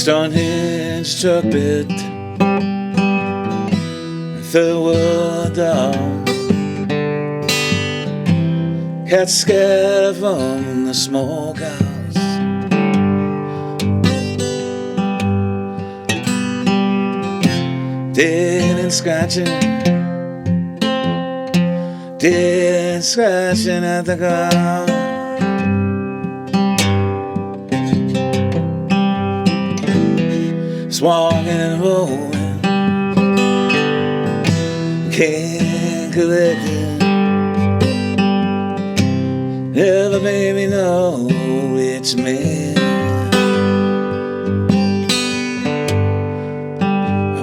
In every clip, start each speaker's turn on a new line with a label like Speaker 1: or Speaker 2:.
Speaker 1: Stonehenge trumpet, third world dawn, cats scared from the smokehouse. Dead and scratching at the ground. Swinging and rolling, can't collect it. Never made me know which man.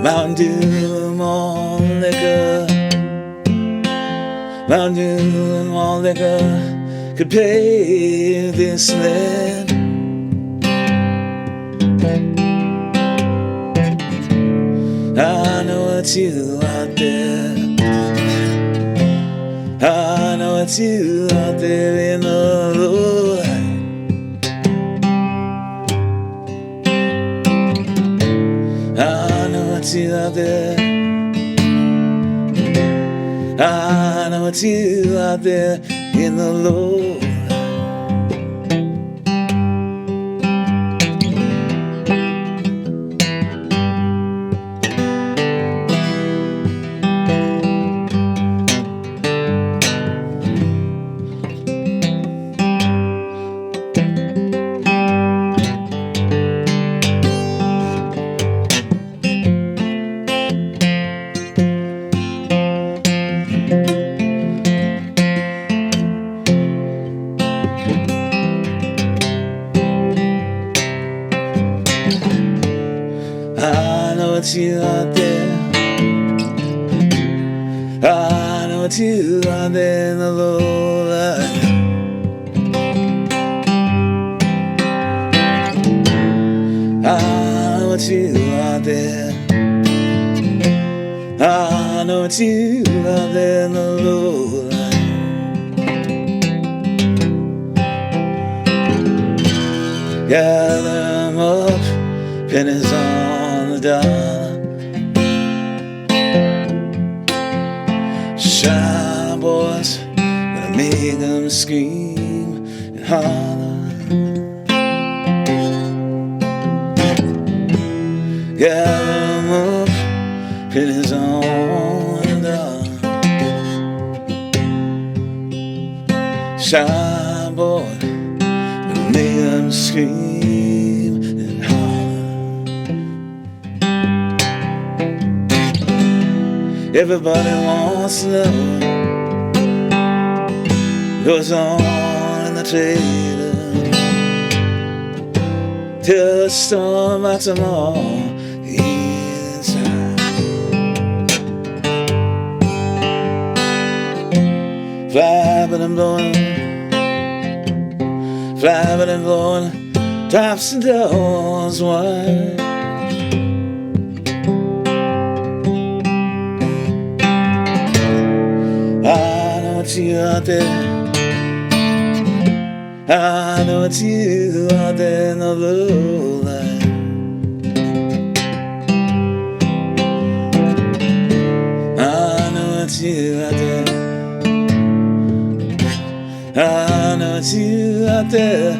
Speaker 1: Mountain Dew, more liquor. Mountain Dew and more liquor could pay this land. I know it's you out there. I know it's you out there in the lowlight. I know it's you out there. I know it's you out there in the lowlight. I know it's you out there. I know it's you out there in the lowlight. I know it's you out there. I know it's you out there in the lowlight. Gather 'em up, pennies on the dollar. Shy boys, gonna make 'em scream and holler. Gather 'em up, pennies on the dollar. Shy boy, gonna make 'em scream and holler. Everybody wants to know goes on in the trailer. Till the storm about tomorrow inside. Fly but I'm blowing, fly but I'm blowing, tops and doors wide. I know it's you out there. I know it's you out there in the lowlight. I know it's you out there. I know it's you out there